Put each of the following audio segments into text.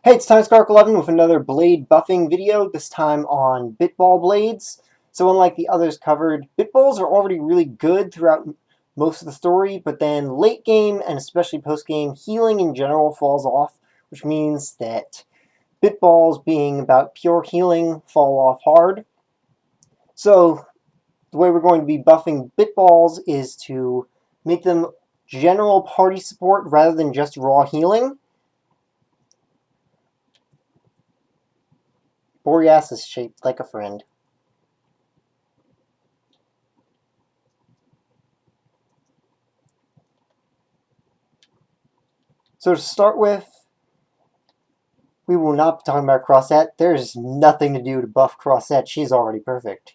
Hey, it's Timescark11 with another blade buffing video, this time on Bitball blades. So unlike the others covered, Bitballs are already really good throughout most of the story, but then late game and especially post game, healing in general falls off, which means that Bitballs being about pure healing fall off hard. So the way we're going to be buffing Bitballs is to make them general party support rather than just raw healing. Boreas is shaped like a friend. So to start with, we will not be talking about Crossette. There's nothing to do to buff Crossette. She's already perfect.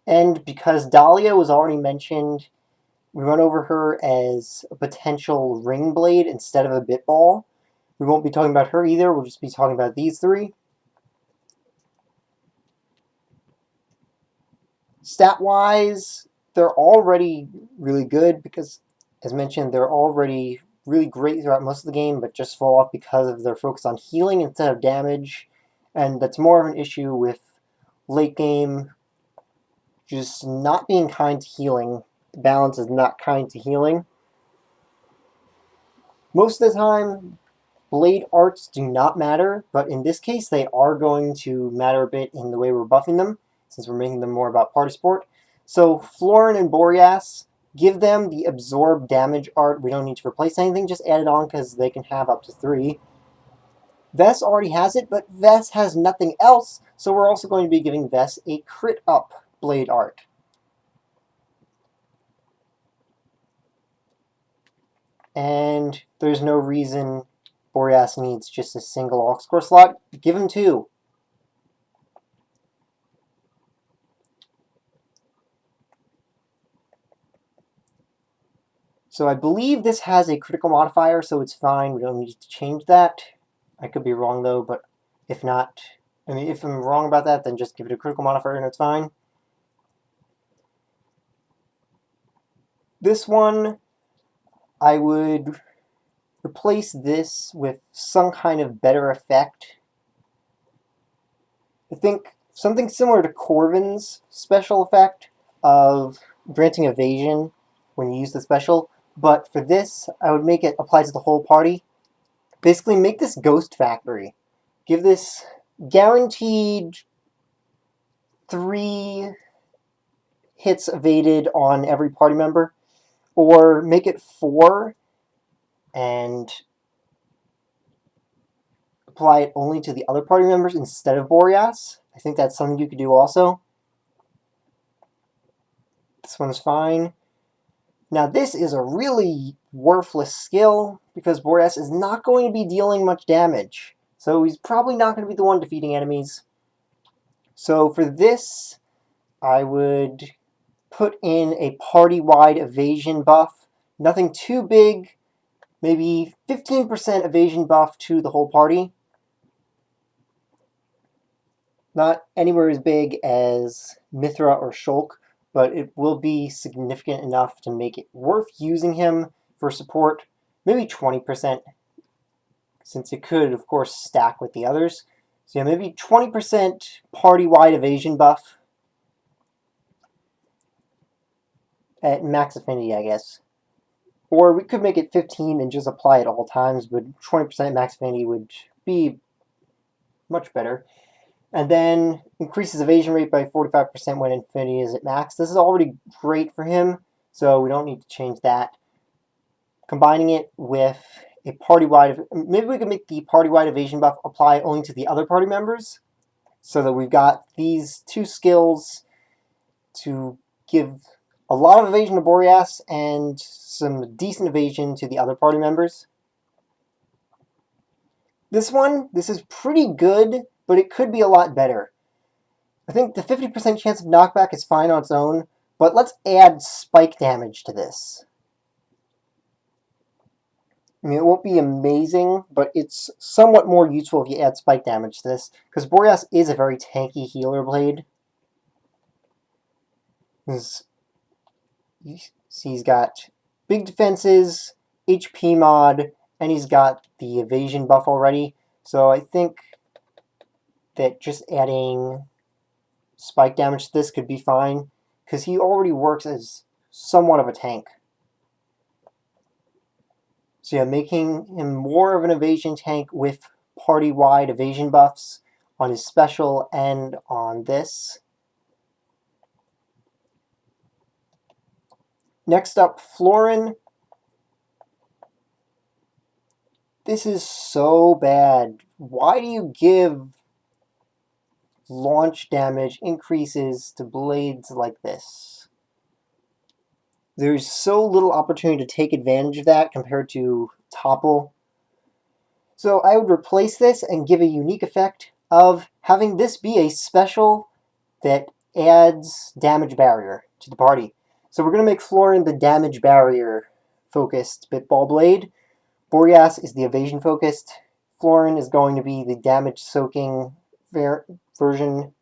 And because Dahlia was already mentioned, we run over her as a potential ring blade instead of a bitball. We won't be talking about her either. We'll just be talking about these three. Stat-wise, they're already really good because, as mentioned, they're already really great throughout most of the game, but just fall off because of their focus on healing instead of damage. And that's more of an issue with late game just not being kind to healing. The balance is not kind to healing. Most of the time, blade arts do not matter, but in this case, they are going to matter a bit in the way we're buffing them, since we're making them more about party sport. So Florin and Boreas, give them the absorb damage art. We don't need to replace anything, just add it on because they can have up to 3. Vess already has it, but Vess has nothing else, so we're also going to be giving Vess a crit up blade art. And there's no reason Boreas needs just a single aux core slot. Give him 2. So I believe this has a critical modifier, so it's fine. We don't need to change that. I could be wrong, though, but if not, if I'm wrong about that, then just give it a critical modifier and it's fine. This one, I would replace this with some kind of better effect. I think something similar to Corvin's special effect of granting evasion when you use the special, but for this, I would make it apply to the whole party. Basically, make this Ghost Factory. Give this guaranteed 3 hits evaded on every party member, or make it 4 and apply it only to the other party members instead of Boreas. I think that's something you could do also. This one's fine. Now this is a really worthless skill because Boreas is not going to be dealing much damage. So he's probably not going to be the one defeating enemies. So for this, I would put in a party-wide evasion buff. Nothing too big, maybe 15% evasion buff to the whole party. Not anywhere as big as Mithra or Shulk, but it will be significant enough to make it worth using him for support. Maybe 20%, since it could, of course, stack with the others. So yeah, maybe 20% party-wide evasion buff at max affinity, I guess. Or we could make it 15 and just apply it all times, but 20% max affinity would be much better. And then increases evasion rate by 45% when infinity is at max. This is already great for him, so we don't need to change that. Combining it with a party-wide, maybe we can make the party-wide evasion buff apply only to the other party members, so that we've got these 2 skills to give a lot of evasion to Boreas and some decent evasion to the other party members. This is pretty good, but it could be a lot better. I think the 50% chance of knockback is fine on its own, but let's add spike damage to this. I mean, it won't be amazing, but it's somewhat more useful if you add spike damage to this, because Boreas is a very tanky healer blade. He's got big defenses, HP mod, and he's got the evasion buff already. So I think that just adding spike damage to this could be fine, because he already works as somewhat of a tank. So yeah, making him more of an evasion tank with party-wide evasion buffs on his special and on this. Next up, Florin. This is so bad. Why do you give launch damage increases to blades like this? There's so little opportunity to take advantage of that compared to Topple. So I would replace this and give a unique effect of having this be a special that adds damage barrier to the party. So we're going to make Florin the damage barrier focused Bitball Blade. Boreas is the evasion focused. Florin is going to be the damage soaking version.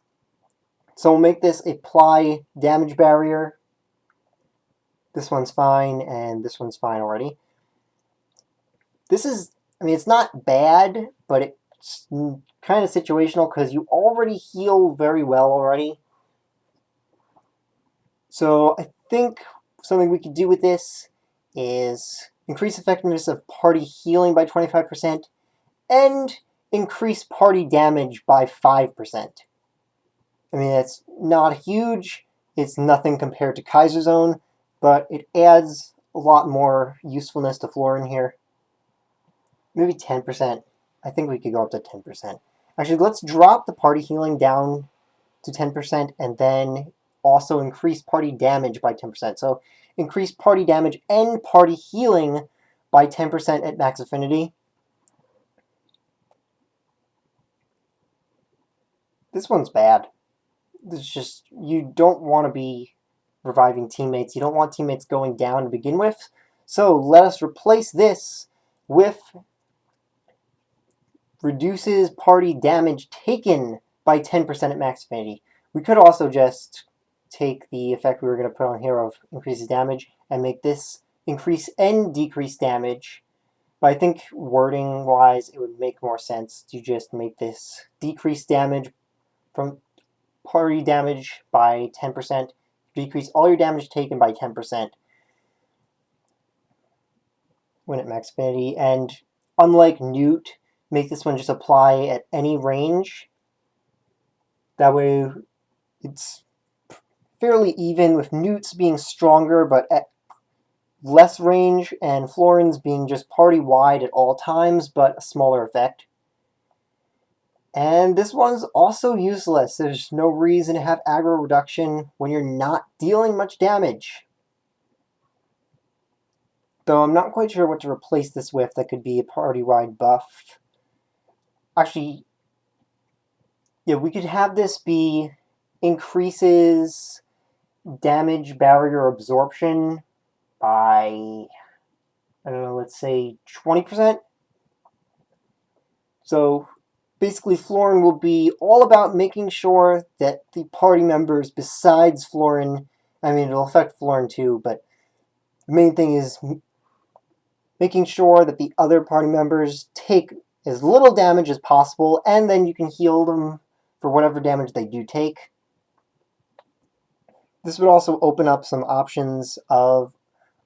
So we'll make this apply damage barrier. This one's fine, and this one's fine already. This is, I mean, it's not bad, but it's kind of situational because you already heal very well already. So I think something we could do with this is increase effectiveness of party healing by 25% and increase party damage by 5%. I mean, it's not huge. It's nothing compared to Kaiser Zone, but it adds a lot more usefulness to Florin here. Maybe 10%. I think we could go up to 10%. Actually, let's drop the party healing down to 10% and then also increase party damage by 10%. So increase party damage and party healing by 10% at max affinity. This one's bad. This is just, you don't want to be reviving teammates. You don't want teammates going down to begin with. So let us replace this with reduces party damage taken by 10% at max affinity. We could also just take the effect we were going to put on here of increases damage and make this increase and decrease damage. But I think wording-wise, it would make more sense to just make this decrease damage from party damage by 10%, decrease all your damage taken by 10% when at max affinity, and unlike Newt, make this one just apply at any range. That way it's fairly even, with Newt's being stronger but at less range, and Florin's being just party-wide at all times but a smaller effect. And this one's also useless. There's no reason to have aggro reduction when you're not dealing much damage. Though I'm not quite sure what to replace this with that could be a party-wide buff. Actually, yeah, we could have this be increases damage barrier absorption by, I don't know, let's say 20%. So basically Florin will be all about making sure that the party members besides Florin, I mean, it'll affect Florin too, but the main thing is making sure that the other party members take as little damage as possible, and then you can heal them for whatever damage they do take. This would also open up some options of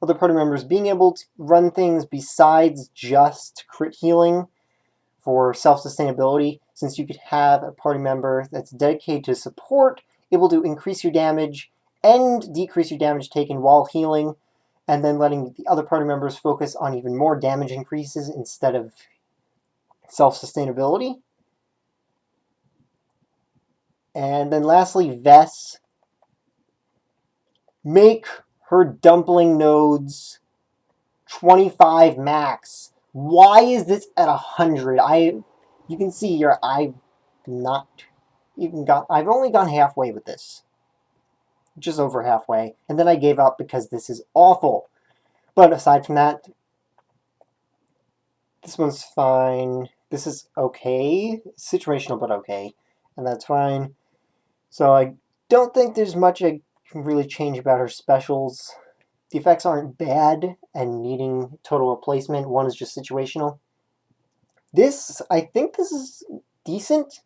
other party members being able to run things besides just crit healing for self-sustainability, since you could have a party member that's dedicated to support, able to increase your damage and decrease your damage taken while healing, and then letting the other party members focus on even more damage increases instead of self-sustainability. And then lastly, Vess. Make her dumpling nodes 25 max. Why is this at 100? You can see here I've only gone halfway with this. Just over halfway. And then I gave up because this is awful. But aside from that, this one's fine. This is okay. Situational, but okay. And that's fine. So I don't think there's much I can really change about her specials. The effects aren't bad and needing total replacement. One is just situational. I think this is decent.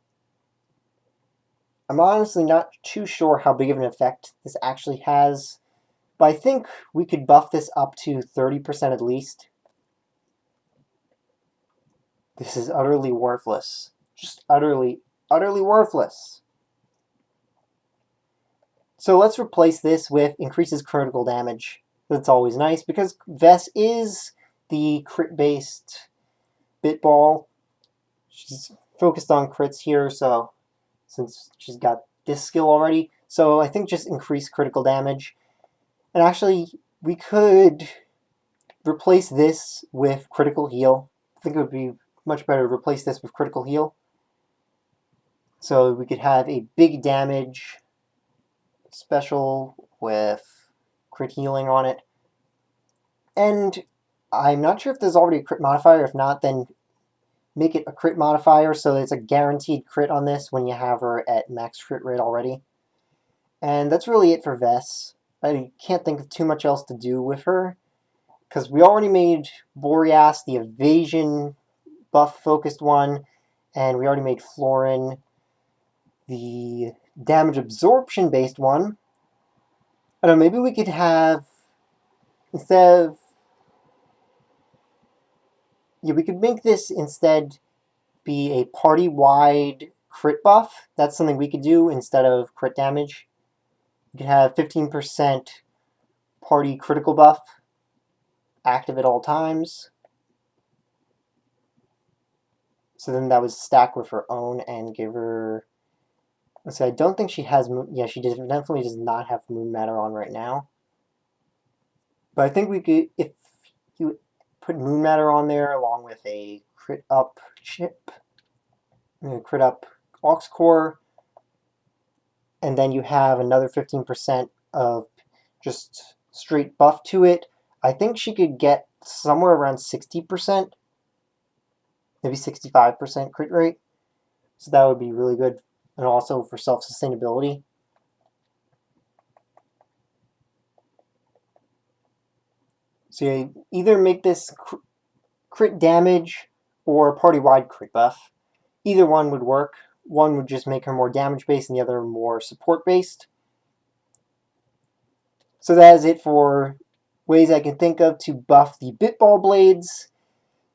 I'm honestly not too sure how big of an effect this actually has, but I think we could buff this up to 30% at least. This is utterly worthless. Just utterly, utterly worthless. So let's replace this with increases critical damage. That's always nice, because Vess is the crit-based Bitball. She's focused on crits here, so since she's got this skill already. So I think just increase critical damage. And actually, we could replace this with critical heal. I think it would be much better to replace this with critical heal. So we could have a big damage special with crit healing on it. And I'm not sure if there's already a crit modifier. If not, then make it a crit modifier so it's a guaranteed crit on this when you have her at max crit rate already. And that's really it for Vess. I can't think of too much else to do with her, because we already made Boreas the evasion buff focused one, and we already made Florin the damage absorption based one. I don't know, maybe we could have, instead of, yeah, we could make this instead be a party-wide crit buff. That's something we could do instead of crit damage. We could have 15% party critical buff active at all times. So then that would stack with her own and give her... Let's see, I don't think she has... Yeah, she definitely does not have Moon Matter on right now. But I think we could... If you put Moon Matter on there along with a crit up chip, crit up Aux Core, and then you have another 15% of just straight buff to it, I think she could get somewhere around 60%, maybe 65% crit rate. So that would be really good, and also for self-sustainability. So you either make this crit damage or party-wide crit buff. Either one would work. One would just make her more damage-based and the other more support-based. So that is it for ways I can think of to buff the Bitball blades.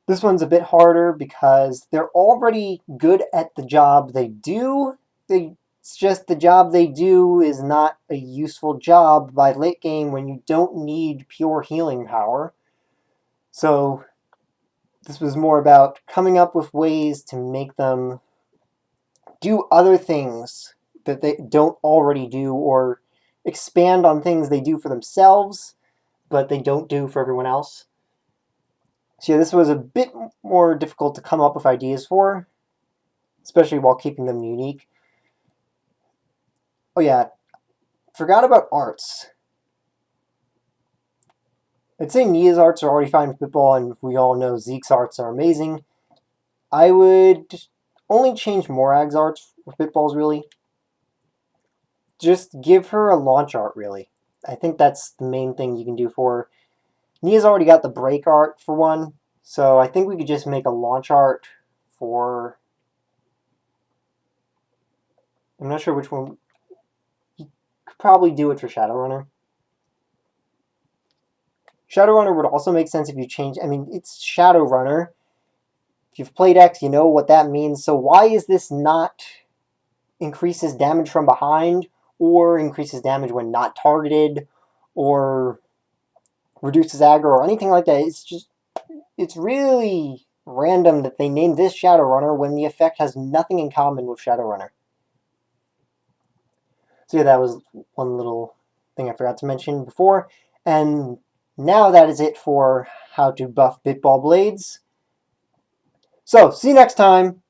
This one's a bit harder because they're already good at the job they do. It's just the job they do is not a useful job by late game when you don't need pure healing power. So this was more about coming up with ways to make them do other things that they don't already do, or expand on things they do for themselves, but they don't do for everyone else. So yeah, this was a bit more difficult to come up with ideas for, especially while keeping them unique. Oh yeah, forgot about arts. I'd say Nia's arts are already fine with Bitball, and we all know Zeke's arts are amazing. I would only change Morag's arts with Bitballs, really. Just give her a launch art, really. I think that's the main thing you can do for her. Nia's already got the break art for one, so I think we could just make a launch art for... I'm not sure which one. You could probably do it for Shadowrunner. Shadowrunner would also make sense if you change... I mean, it's Shadowrunner. If you've played X, you know what that means. So why is this not increases damage from behind, or increases damage when not targeted, or reduces aggro, or anything like that? It's just... It's really random that they named this Shadowrunner when the effect has nothing in common with Shadowrunner. So yeah, that was one little thing I forgot to mention before. And now that is it for how to buff Bitball blades. So, see you next time!